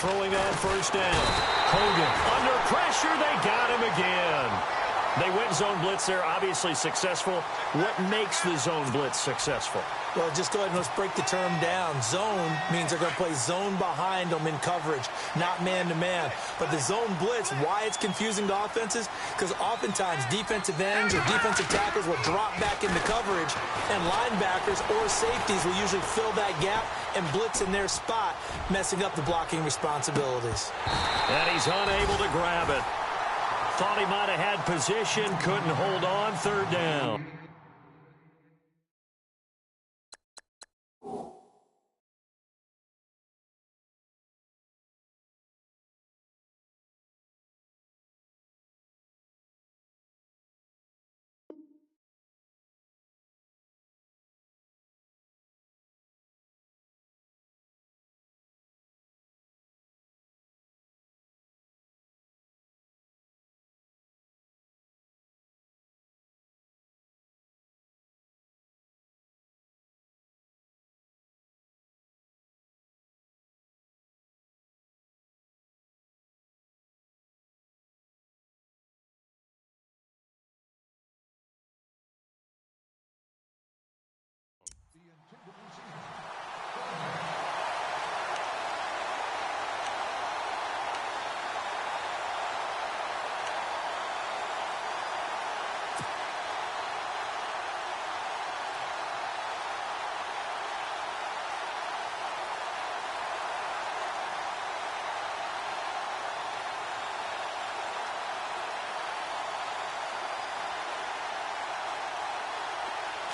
throwing that first down. Hogan under pressure. They got him again. They went zone blitz there, obviously successful. What makes the zone blitz successful? Well, just go ahead and let's break the term down. Zone means they're going to play zone behind them in coverage, not man-to-man. But the zone blitz, why it's confusing to offenses? Because oftentimes defensive ends or defensive tackles will drop back into coverage, and linebackers or safeties will usually fill that gap and blitz in their spot, messing up the blocking responsibilities. And he's unable to grab it. Thought he might have had position, couldn't hold on, third down.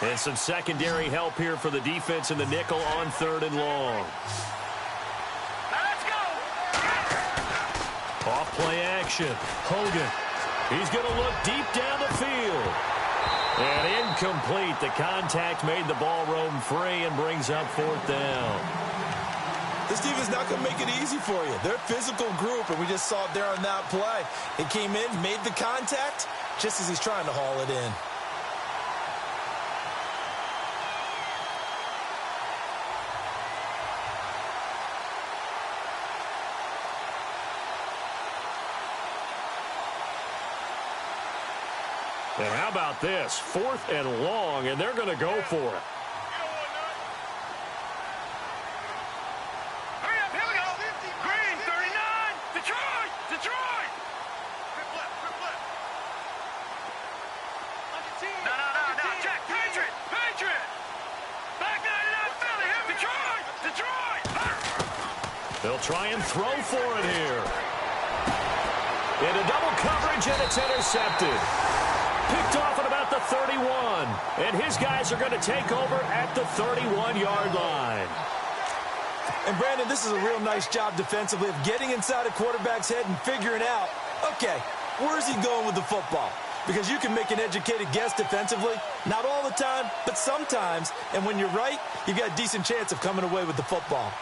And some secondary help here for the defense in the nickel on third and long. Let's go! Off play action. Hogan. He's going to look deep down the field. And incomplete. The contact made the ball roam free and brings up fourth down. This team is not going to make it easy for you. They're a physical group, and we just saw it there on that play. It came in, made the contact, just as he's trying to haul it in. And how about this? Fourth and long, and they're going to go for it. Hurry up, here we go. Green, 39. Detroit, Detroit. No. Jack, Patriot. Back 99, Philly. Detroit, Detroit. They'll try and throw for it here. Into double coverage, and it's intercepted. Picked off at about the 31. And his guys are going to take over at the 31-yard line. And, Brandon, this is a real nice job defensively of getting inside a quarterback's head and figuring out, okay, where's he going with the football? Because you can make an educated guess defensively, not all the time, but sometimes. And when you're right, you've got a decent chance of coming away with the football.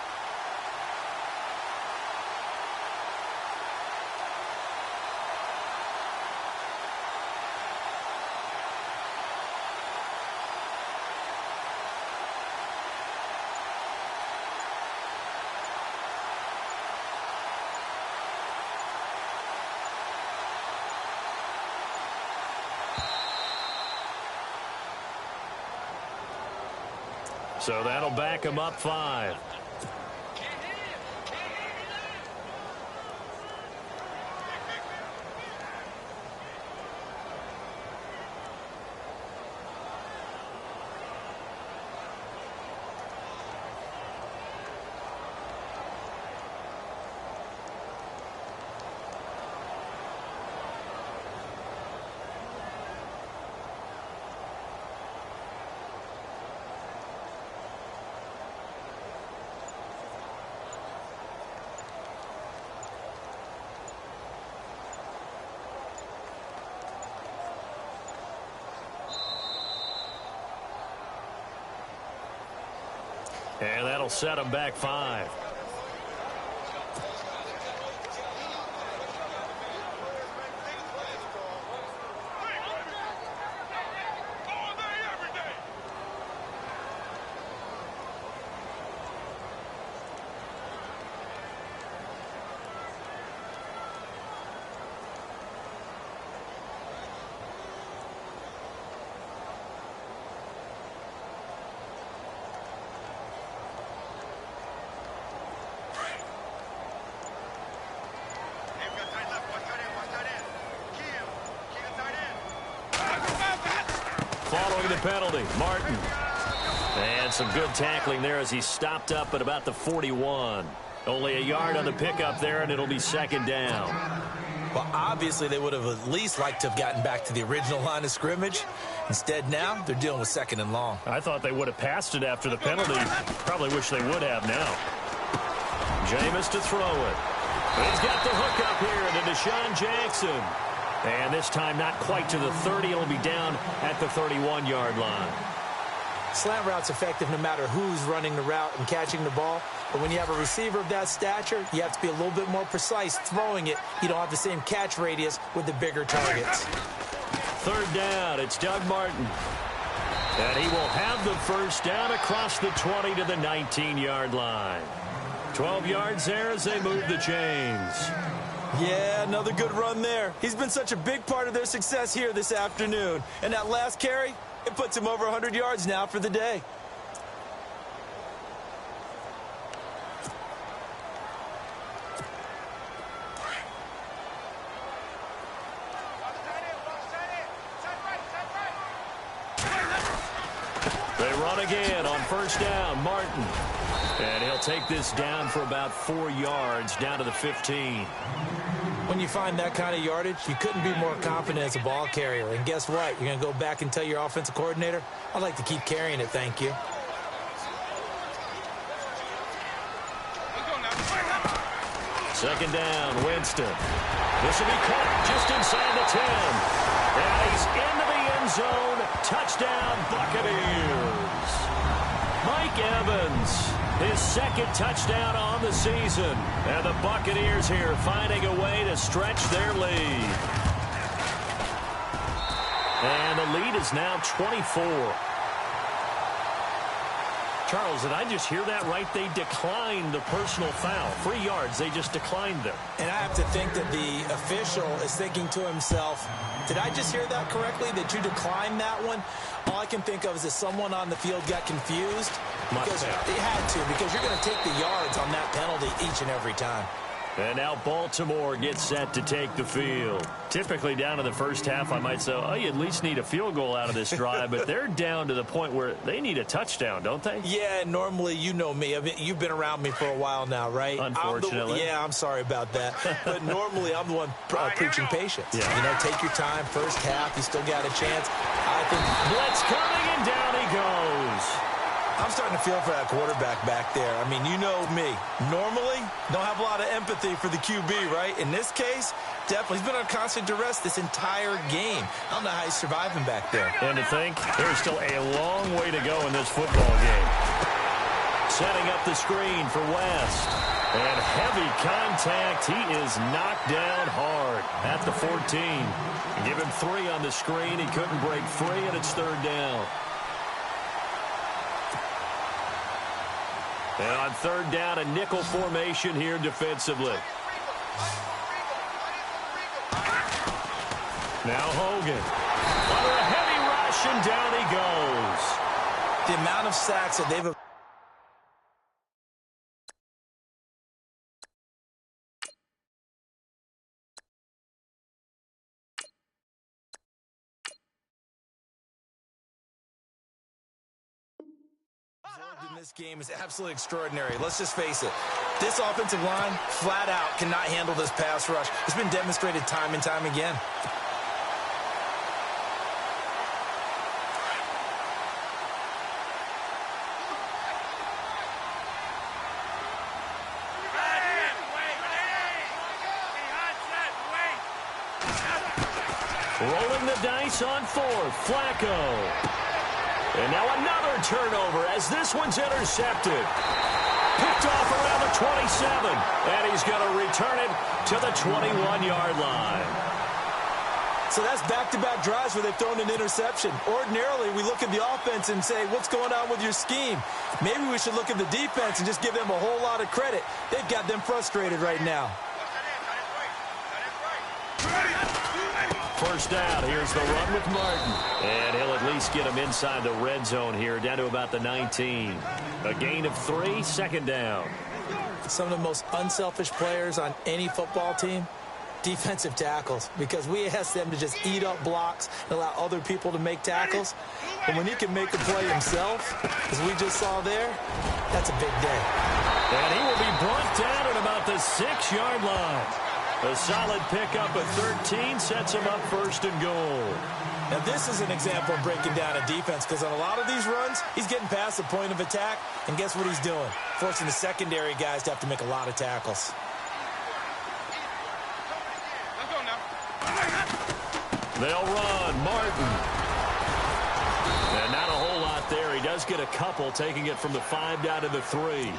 So that'll back him up 5. And that'll set him back 5. following the penalty. Martin. And some good tackling there as he stopped up at about the 41. Only a yard on the pickup there, and it'll be second down. Well, obviously, they would have at least liked to have gotten back to the original line of scrimmage. Instead, now, they're dealing with second and long. I thought they would have passed it after the penalty. Probably wish they would have now. Jameis to throw it. He's got the hook up here to Deshaun Jackson. And this time, not quite to the 30. It'll be down at the 31-yard line. Slant route's effective no matter who's running the route and catching the ball. But when you have a receiver of that stature, you have to be a little bit more precise throwing it. You don't have the same catch radius with the bigger targets. Third down, it's Doug Martin. And he will have the first down across the 20 to the 19-yard line. 12 yards there as they move the chains. Yeah, another good run there. He's been such a big part of their success here this afternoon. And that last carry, it puts him over 100 yards now for the day. They run again on first down, Martin. And he'll take this down for about 4 yards, down to the 15. When you find that kind of yardage, you couldn't be more confident as a ball carrier. And guess what? You're going to go back and tell your offensive coordinator, I'd like to keep carrying it, thank you. Second down, Winston. This will be caught just inside the 10. And he's into the end zone. Touchdown, Buccaneers. Mike Evans, his second touchdown on the season. And the Buccaneers here finding a way to stretch their lead. And the lead is now 24. Charles, did I just hear that right? They declined the personal foul. 3 yards, they just declined them. And I have to think that the official is thinking to himself, did I just hear that correctly, that you declined that one? All I can think of is that someone on the field got confused. Because they had to, because you're going to take the yards on that penalty each and every time. And now Baltimore gets set to take the field. Typically down in the first half, I might say, oh, you at least need a field goal out of this drive. But they're down to the point where they need a touchdown, don't they? Yeah, normally, you know me. I mean, you've been around me for a while now, right? Unfortunately. I'm sorry about that. But normally, I'm the one preaching patience. Yeah. You know, take your time. First half, you still got a chance. I think blitz coming, and down he goes. I'm starting to feel for that quarterback back there. I mean, you know me. Normally, don't have a lot of empathy for the QB, right? In this case, definitely. He's been on constant duress this entire game. I don't know how he's surviving back there. And to think, there's still a long way to go in this football game. Setting up the screen for West. And heavy contact. He is knocked down hard at the 14. Give him 3 on the screen. He couldn't break free, and it's third down. And on third down, a nickel formation here defensively. Now Hogan. Under a heavy rush, and down he goes. The amount of sacks that they've... in this game is absolutely extraordinary. Let's just face it. This offensive line, flat out, cannot handle this pass rush. It's been demonstrated time and time again. Rolling the dice on fourth, Flacco. And now another turnover as this one's intercepted. Picked off around the 27. And he's going to return it to the 21-yard line. So that's back-to-back drives where they've thrown an interception. Ordinarily, we look at the offense and say, what's going on with your scheme? Maybe we should look at the defense and just give them a whole lot of credit. They've got them frustrated right now. First down, here's the run with Martin. And he'll at least get him inside the red zone here, down to about the 19. A gain of 3, second down. Some of the most unselfish players on any football team, Defensive tackles, because we ask them to just eat up blocks and allow other people to make tackles. But when he can make a play himself, as we just saw there, that's a big day. And he will be brought down at about the 6-yard line. A solid pickup at 13 sets him up first and goal. Now, this is an example of breaking down a defense, because on a lot of these runs, he's getting past the point of attack, and guess what he's doing? Forcing the secondary guys to have to make a lot of tackles. They'll run. Martin. And not a whole lot there. He does get a couple, taking it from the 5 down to the 3.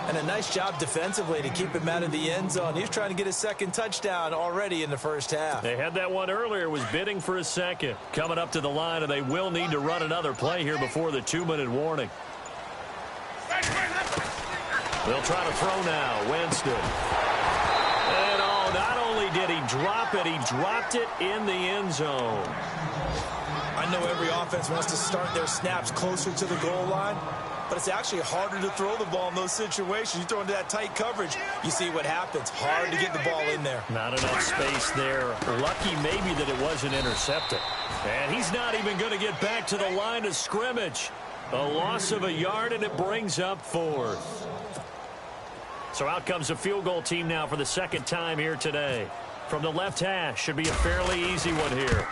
And a nice job defensively to keep him out of the end zone. He was trying to get his second touchdown already in the first half. They had that one earlier, was bidding for a second. Coming up to the line, and they will need to run another play here before the 2-minute warning. They'll try to throw now. Winston. And not only did he drop it, he dropped it in the end zone. I know every offense wants to start their snaps closer to the goal line, but it's actually harder to throw the ball in those situations. You throw into that tight coverage, you see what happens. Hard to get the ball in there. Not enough space there. Lucky maybe that it wasn't intercepted. And he's not even going to get back to the line of scrimmage. A loss of a yard, and it brings up 4th. So out comes a field goal team now for the second time here today. From the left hash, should be a fairly easy one here.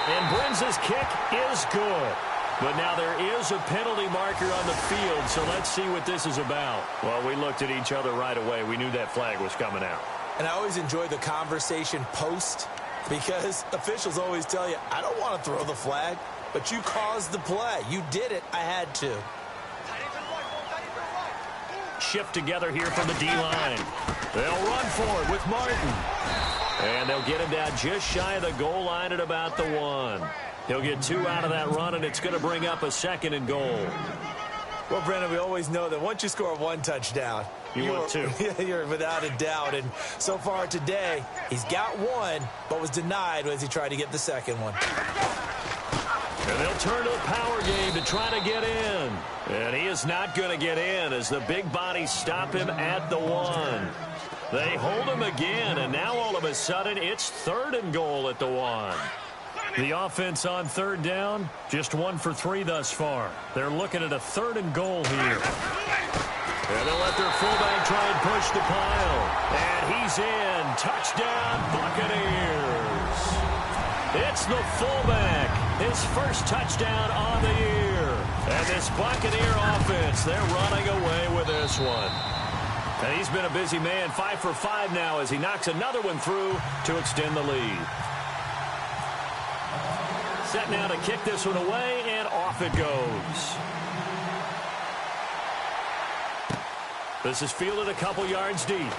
And Brenza's kick is good. But now there is a penalty marker on the field, so let's see what this is about. Well, we looked at each other right away. We knew that flag was coming out. And I always enjoy the conversation post, because officials always tell you, I don't want to throw the flag, but you caused the play. You did it. I had to. Shift together here from the D-line. They'll run for it with Martin. And they'll get him down just shy of the goal line at about the 1. He'll get 2 out of that run, and it's going to bring up a 2nd and goal. Well, Brendan, we always know that once you score 1 touchdown, you're 2. You're without a doubt. And so far today, he's got 1, but was denied as he tried to get the 2nd one. And they'll turn to the power game to try to get in. And he is not going to get in as the big bodies stop him at the 1. They hold him again, and now all of a sudden it's 3rd and goal at the 1. The offense on 3rd down, just 1 for 3 thus far. They're looking at a 3rd and goal here. And they'll let their fullback try and push the pile. And he's in. Touchdown, Buccaneers. It's the fullback. His first touchdown on the year. And this Buccaneer offense, they're running away with this one. And he's been a busy man, 5 for 5 now as he knocks another one through to extend the lead. Set now to kick this one away, and off it goes. This is fielded a couple yards deep.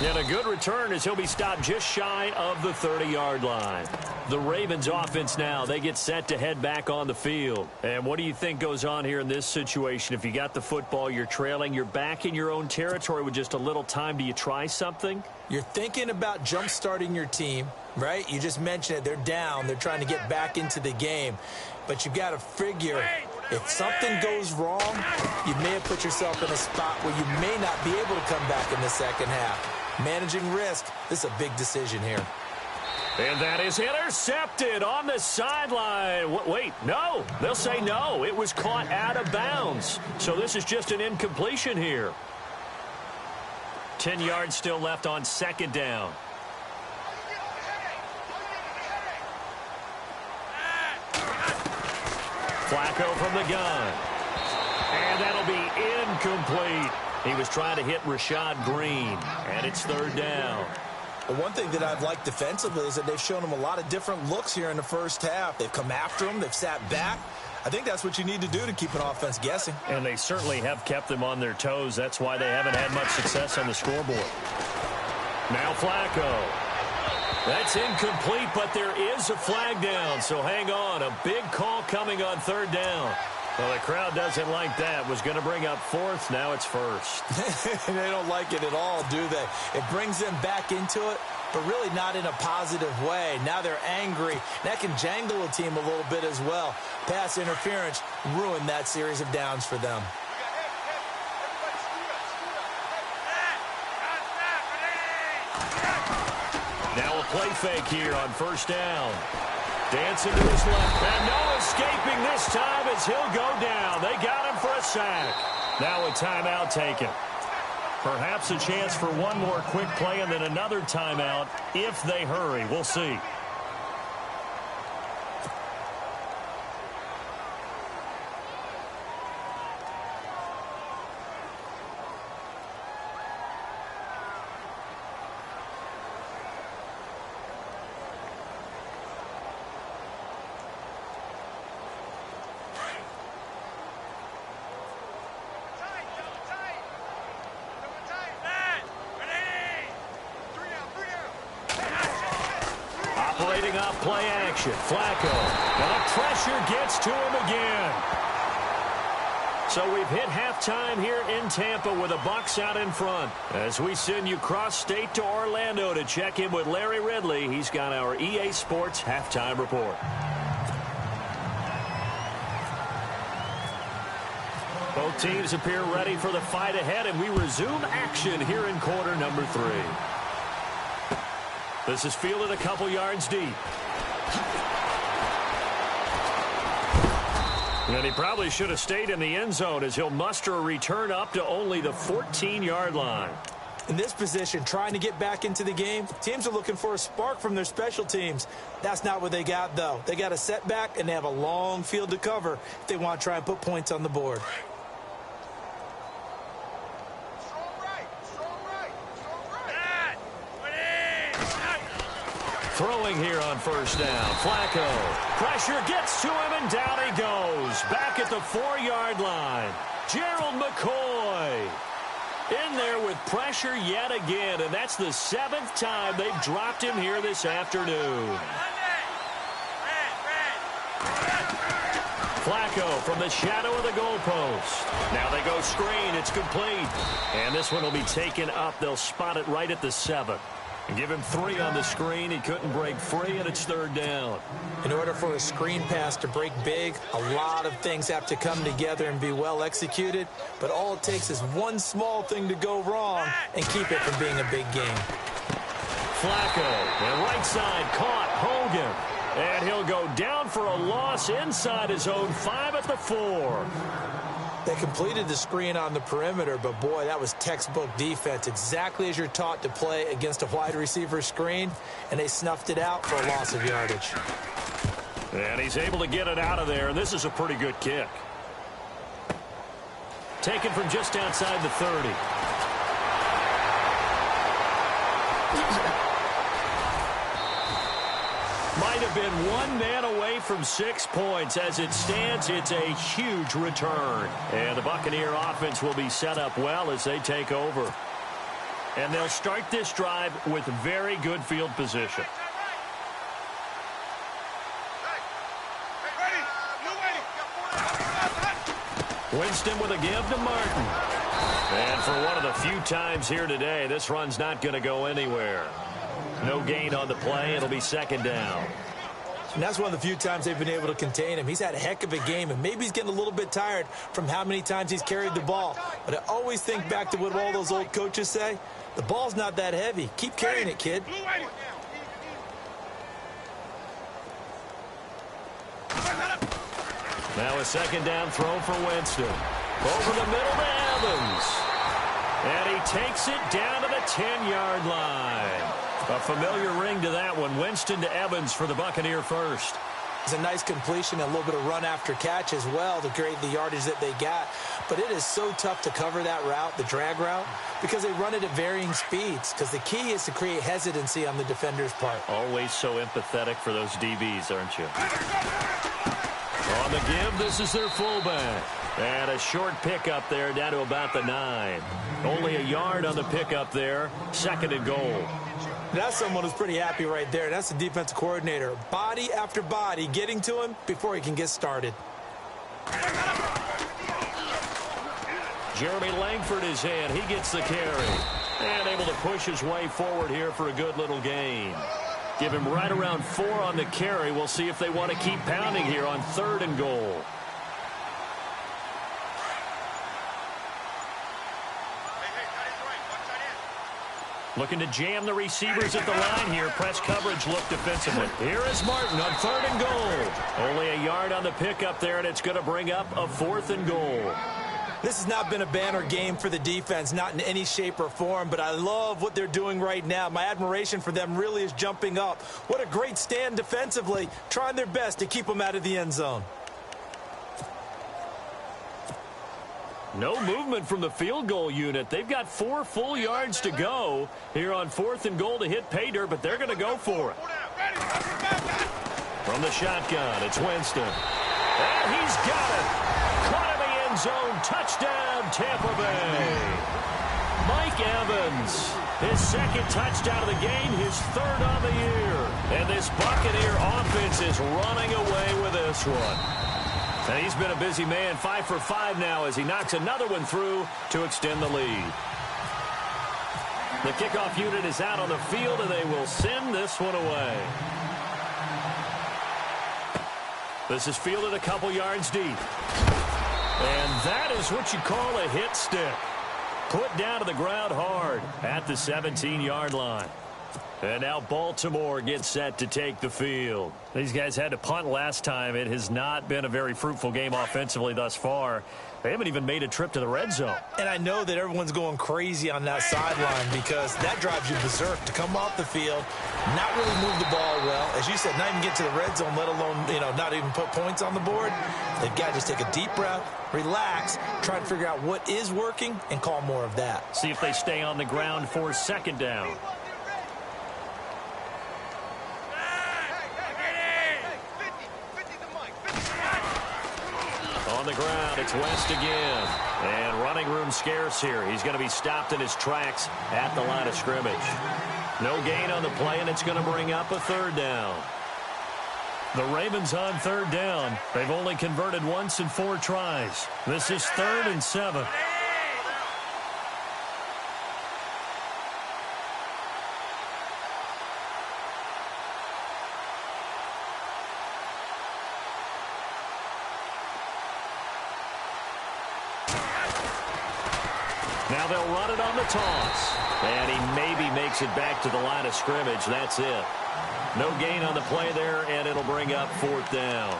And a good return as he'll be stopped just shy of the 30-yard line. The Ravens offense now, they get set to head back on the field. And what do you think goes on here in this situation? If you got the football, you're trailing, you're back in your own territory with just a little time. Do you try something? You're thinking about jump-starting your team, right? You just mentioned it. They're down. They're trying to get back into the game. But you've got to figure, if something goes wrong, you may have put yourself in a spot where you may not be able to come back in the second half. Managing risk, this is a big decision here. And that is intercepted on the sideline. Wait, no. They'll say no. It was caught out of bounds. So this is just an incompletion here. 10 yards still left on 2nd down. Flacco from the gun. And that'll be incomplete. He was trying to hit Rashad Green, and it's 3rd down. Well, one thing that I've liked defensively is that they've shown him a lot of different looks here in the first half. They've come after him. They've sat back. I think that's what you need to do to keep an offense guessing. And they certainly have kept them on their toes. That's why they haven't had much success on the scoreboard. Now Flacco. That's incomplete, but there is a flag down, so hang on. A big call coming on 3rd down. Well, the crowd doesn't like that. Was going to bring up 4th. Now it's 1st. They don't like it at all, do they? It brings them back into it, but really not in a positive way. Now they're angry. That can jangle a team a little bit as well. Pass interference ruined that series of downs for them. Now a play fake here on first down. Dancing to his left. And no escaping this time as he'll go down. They got him for a sack. Now a timeout taken. Perhaps a chance for one more quick play and then another timeout if they hurry. We'll see. Operating off play action. Flacco. And the pressure gets to him again. So we've hit halftime here in Tampa with the Bucs out in front. As we send you cross-state to Orlando to check in with Larry Ridley, he's got our EA Sports halftime report. Both teams appear ready for the fight ahead, and we resume action here in quarter number 3. This is fielded a couple yards deep. And he probably should have stayed in the end zone as he'll muster a return up to only the 14-yard line. In this position, trying to get back into the game, teams are looking for a spark from their special teams. That's not what they got, though. They got a setback, and they have a long field to cover if they want to try and put points on the board. Throwing here on first down. Flacco. Pressure gets to him, and down he goes. Back at the 4-yard line. Gerald McCoy in there with pressure yet again, and that's the 7th time they've dropped him here this afternoon. Flacco from the shadow of the goalpost. Now they go screen. It's complete. And this one will be taken up. They'll spot it right at the 7. Give him 3 on the screen. He couldn't break free, and it's 3rd down. In order for a screen pass to break big, a lot of things have to come together and be well executed. But all it takes is one small thing to go wrong and keep it from being a big game. Flacco, and right side caught. Hogan. And he'll go down for a loss inside his own 5 at the 4. They completed the screen on the perimeter, but boy, that was textbook defense, exactly as you're taught to play against a wide receiver screen, and they snuffed it out for a loss of yardage. And he's able to get it out of there, and this is a pretty good kick. Taken from just outside the 30. Might have been one man away from 6 points. As it stands, it's a huge return. And the Buccaneer offense will be set up well as they take over. And they'll start this drive with very good field position. Winston with a give to Martin. And for one of the few times here today, this run's not going to go anywhere. No gain on the play. It'll be 2nd down. And that's one of the few times they've been able to contain him. He's had a heck of a game, and maybe he's getting a little bit tired from how many times he's carried the ball. But I always think back to what all those old coaches say. The ball's not that heavy. Keep carrying it, kid. Now a 2nd down throw for Winston. Over the middle to Evans. And he takes it down to the 10-yard line. A familiar ring to that one. Winston to Evans for the Buccaneer first. It's a nice completion, a little bit of run after catch as well to create the yardage that they got. But it is so tough to cover that route, the drag route, because they run it at varying speeds. Because the key is to create hesitancy on the defender's part. Always so empathetic for those DBs, aren't you? On the give, this is their fullback. And a short pickup there down to about the 9. Only a yard on the pickup there. 2nd and goal. That's someone who's pretty happy right there. That's the defensive coordinator. Body after body getting to him before he can get started. Jeremy Langford is in. He gets the carry. And able to push his way forward here for a good little gain. Give him right around 4 on the carry. We'll see if they want to keep pounding here on 3rd and goal. Looking to jam the receivers at the line here. Press coverage look defensively. Here is Martin on 3rd and goal. Only a yard on the pickup there, and it's going to bring up a 4th and goal. This has not been a banner game for the defense, not in any shape or form, but I love what they're doing right now. My admiration for them really is jumping up. What a great stand defensively, trying their best to keep them out of the end zone. No movement from the field goal unit. They've got 4 full yards to go here on 4th and goal to hit pay dirt, but they're going to go for it. From the shotgun, it's Winston. And he's got it. Caught in the end zone. Touchdown, Tampa Bay. Mike Evans, his 2nd touchdown of the game, his 3rd on the year. And this Buccaneer offense is running away with this one. And he's been a busy man, 5 for 5 now as he knocks another one through to extend the lead. The kickoff unit is out on the field, and they will send this one away. This is fielded a couple yards deep. And that is what you call a hit stick. Put down to the ground hard at the 17-yard line. And now Baltimore gets set to take the field. These guys had to punt last time. It has not been a very fruitful game offensively thus far. They haven't even made a trip to the red zone. And I know that everyone's going crazy on that sideline because that drives you berserk to come off the field, not really move the ball well. As you said, not even get to the red zone, let alone, not even put points on the board. They've got to just take a deep breath, relax, try and figure out what is working, and call more of that. See if they stay on the ground for 2nd down. On the ground, it's West again. And running room scarce here. He's going to be stopped in his tracks at the line of scrimmage. No gain on the play, and it's going to bring up a 3rd down. The Ravens on 3rd down. They've only converted once in 4 tries. This is 3rd and 7. Now they'll run it on the toss. And he maybe makes it back to the line of scrimmage. That's it. No gain on the play there, and it'll bring up 4th down.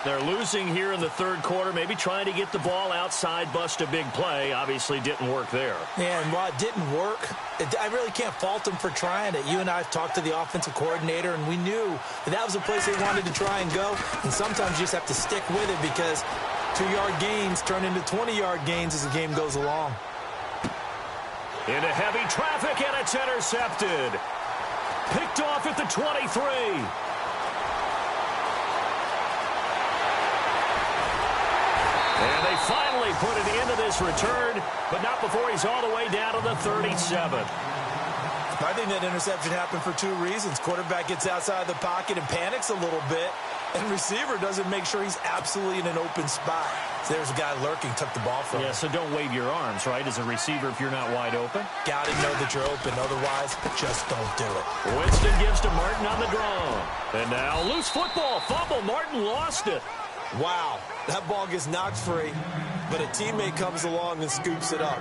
They're losing here in the 3rd quarter, maybe trying to get the ball outside, bust a big play. Obviously didn't work there. Yeah, and while it didn't work, I really can't fault them for trying it. You and I talked to the offensive coordinator, and we knew that was a place they wanted to try and go. And sometimes you just have to stick with it because 2-yard gains turn into 20-yard gains as the game goes along. Into heavy traffic, and it's intercepted. Picked off at the 23. And they finally put an end to this return, but not before he's all the way down to the 37. I think that interception happened for 2 reasons. Quarterback gets outside the pocket and panics a little bit, and receiver doesn't make sure he's absolutely in an open spot. So there's a guy lurking, took the ball from him. Yeah, so don't wave your arms, right, as a receiver if you're not wide open. Got to know that you're open. Otherwise, just don't do it. Winston gives to Martin on the draw. And now loose football. Fumble. Martin lost it. Wow, that ball gets knocked free, but a teammate comes along and scoops it up.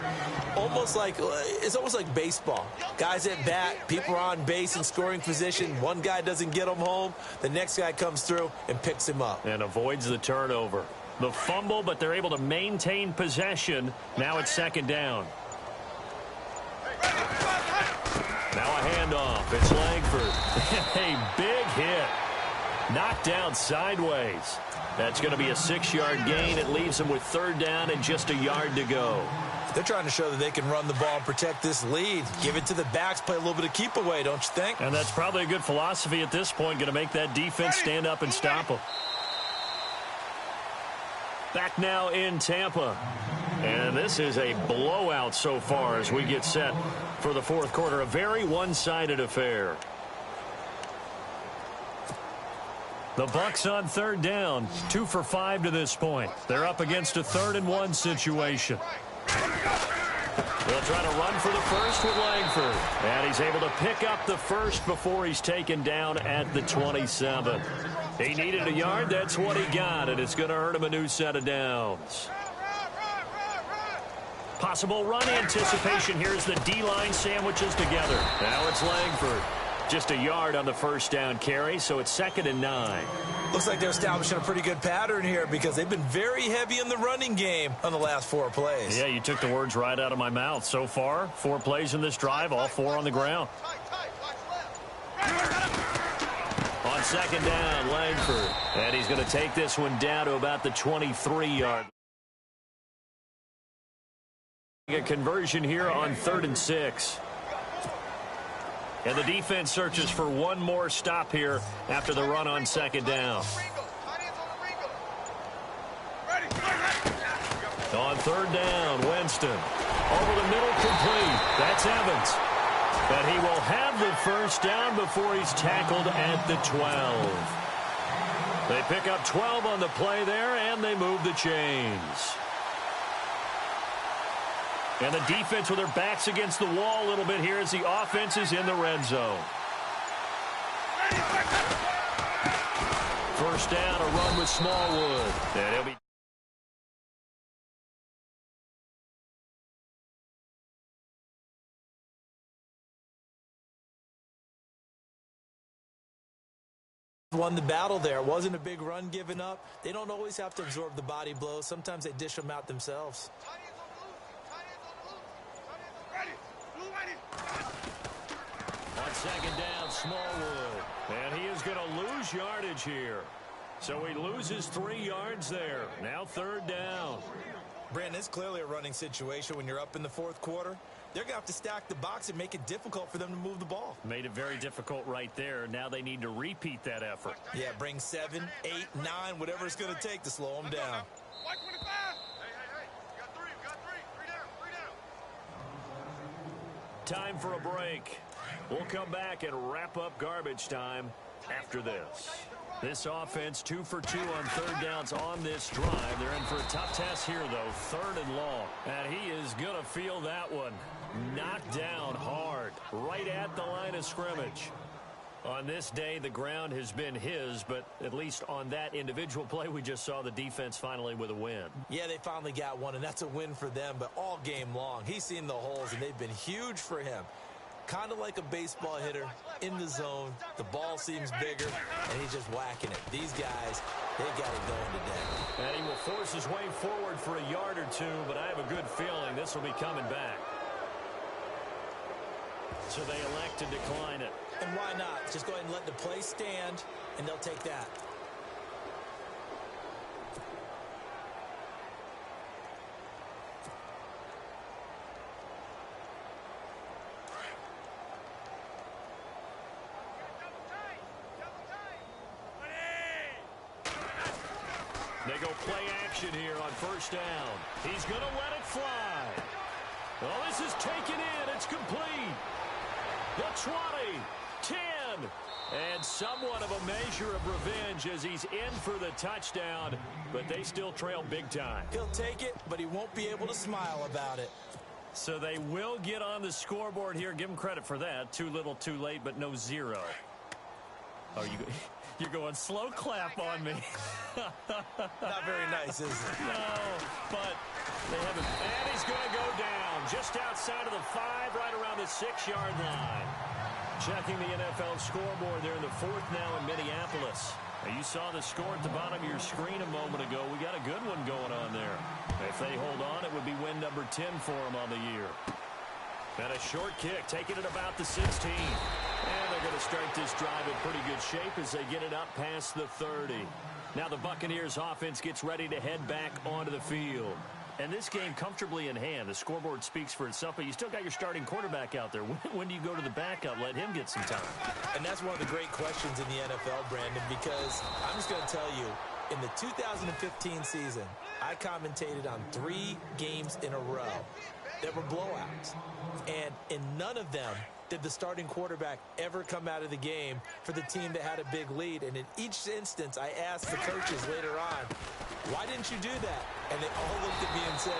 It's almost like baseball. Guys at bat, people are on base in scoring position. One guy doesn't get him home. The next guy comes through and picks him up. And avoids the turnover. The fumble, but they're able to maintain possession. Now it's 2nd down. Now a handoff. It's Langford. A big hit. Knocked down sideways. That's going to be a 6-yard gain. It leaves them with 3rd down and just a yard to go. They're trying to show that they can run the ball and protect this lead. Give it to the backs, play a little bit of keep away, don't you think? And that's probably a good philosophy at this point, going to make that defense stand up and stop them. Back now in Tampa. And this is a blowout so far as we get set for the 4th quarter. A very one-sided affair. The Bucs on 3rd down, 2 for 5 to this point. They're up against a 3rd and 1 situation. They'll try to run for the first with Langford. And he's able to pick up the first before he's taken down at the 27. He needed a yard. That's what he got, and it's going to earn him a new set of downs. Possible run anticipation here as the D-line sandwiches together. Now it's Langford. Just a yard on the first down carry, so it's 2nd and 9. Looks like they're establishing a pretty good pattern here because they've been very heavy in the running game on the last 4 plays. Yeah, you took the words right out of my mouth. So far, 4 plays in this drive, all 4 on the ground. On 2nd down, Langford. And he's going to take this one down to about the 23-yard. A conversion here on 3rd and 6. And the defense searches for one more stop here after the run on 2nd down. On 3rd down, Winston. Over the middle, complete. That's Evans. But he will have the first down before he's tackled at the 12. They pick up 12 on the play there, and they move the chains. And the defense with their backs against the wall a little bit here as the offense is in the red zone. First down, a run with Smallwood. And he'll be... Won the battle there. It wasn't a big run given up. They don't always have to absorb the body blows. Sometimes they dish them out themselves. On 2nd down, Smallwood. And he is going to lose yardage here. So he loses 3 yards there. Now 3rd down. Brandon, it's clearly a running situation when you're up in the 4th quarter. They're going to have to stack the box and make it difficult for them to move the ball. Made it very difficult right there. Now they need to repeat that effort. Yeah, bring 7, 8, 9, whatever it's going to take to slow them down. White 25. Hey. You got 3. Three down. Time for a break. We'll come back and wrap up garbage time after this. This offense 2 for 2 on 3rd downs on this drive. They're in for a tough test here, though. 3rd and long. And he is going to feel that one. Knocked down hard. Right at the line of scrimmage. On this day, the ground has been his, but at least on that individual play, we just saw the defense finally with a win. Yeah, they finally got one, and that's a win for them, but all game long. He's seen the holes, and they've been huge for him. Kind of like a baseball hitter in the zone. The ball seems bigger, and he's just whacking it. These guys, they've got it going today. And he will force his way forward for a yard or 2, but I have a good feeling this will be coming back. So they elect to decline it. And why not? Just go ahead and let the play stand, and they'll take that. They go play action here on 1st down. He's going to let it fly. Oh, this is taken in. It's complete. The 20, 10, and somewhat of a measure of revenge as he's in for the touchdown, but they still trail big time. He'll take it, but he won't be able to smile about it. So they will get on the scoreboard here. Give him credit for that. Too little, too late, but no 0. Oh, you're going slow clap on me. Not very nice, is it? No, but they haven't. And he's going to go down just outside of the 5, right around the 6-yard line. Checking the NFL scoreboard there in the 4th now in Minneapolis. Now, you saw the score at the bottom of your screen a moment ago. We got a good one going on there. If they hold on, it would be win number 10 for them on the year. And a short kick, taking it about the 16. And they're going to start this drive in pretty good shape as they get it up past the 30. Now the Buccaneers offense gets ready to head back onto the field. And this game comfortably in hand. The scoreboard speaks for itself, but you still got your starting quarterback out there. When do you go to the backup? Let him get some time. And that's one of the great questions in the NFL, Brandon, because I'm just going to tell you, in the 2015 season, I commentated on 3 games in a row that were blowouts. And in none of them did the starting quarterback ever come out of the game for the team that had a big lead. And in each instance, I asked the coaches later on, why didn't you do that? And they all looked at me and said,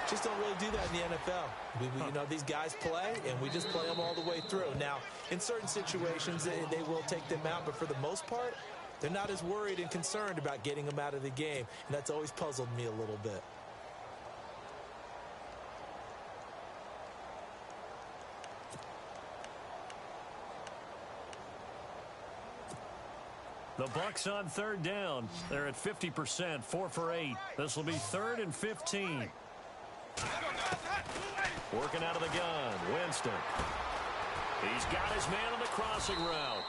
just don't really do that in the NFL. You know, these guys play, and we just play them all the way through. Now, in certain situations, they will take them out, but for the most part, they're not as worried and concerned about getting them out of the game. And that's always puzzled me a little bit. The Bucs on third down. They're at 50%, 4 for 8. This will be 3rd and 15. Working out of the gun, Winston. He's got his man on the crossing route.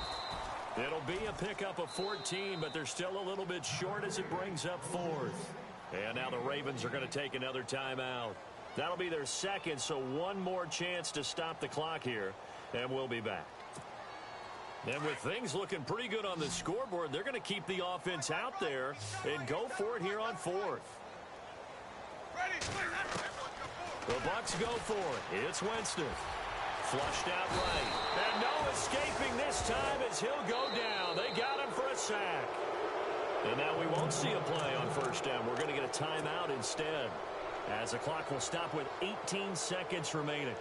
It'll be a pickup of 14, but they're still a little bit short as it brings up 4th. And now the Ravens are going to take another timeout. That'll be their second, so one more chance to stop the clock here, and we'll be back. And with things looking pretty good on the scoreboard, they're going to keep the offense out there and go for it here on 4th. The Bucs go for it. It's Winston. Flushed out right. And no escaping this time as he'll go down. They got him for a sack. And now we won't see a play on first down. We're going to get a timeout instead, as the clock will stop with 18 seconds remaining.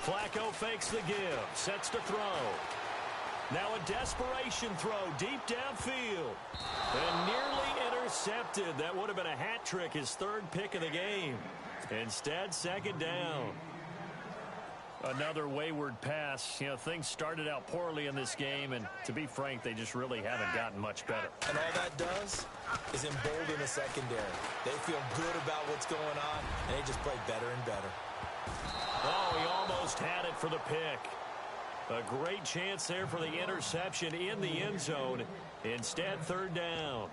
Flacco fakes the give, sets to throw. Now a desperation throw deep downfield. And nearly intercepted. That would have been a hat trick, his 3rd pick of the game. Instead, 2nd down. Another wayward pass. You know, things started out poorly in this game, and to be frank, they just really haven't gotten much better. And all that does is embolden the secondary. They feel good about what's going on, and they just play better and better. Oh, he almost had it for the pick. A great chance there for the interception in the end zone. Instead, 3rd down.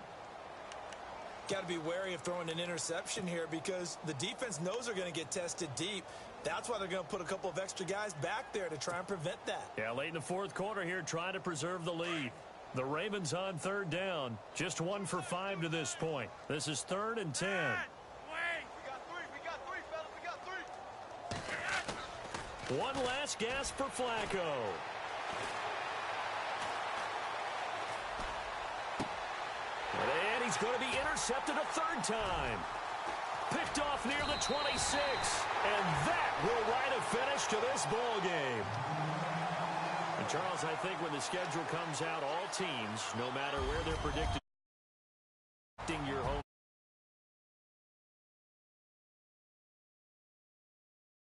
Got to be wary of throwing an interception here because the defense knows they're going to get tested deep. That's why they're going to put a couple of extra guys back there to try and prevent that. Yeah, late in the 4th quarter here, trying to preserve the lead. The Ravens on 3rd down. Just 1 for 5 to this point. This is 3rd and 10. One last gasp for Flacco. And he's going to be intercepted a 3rd time. Picked off near the 26. And that will write a finish to this ball game. And Charles, I think when the schedule comes out, all teams, no matter where they're predicted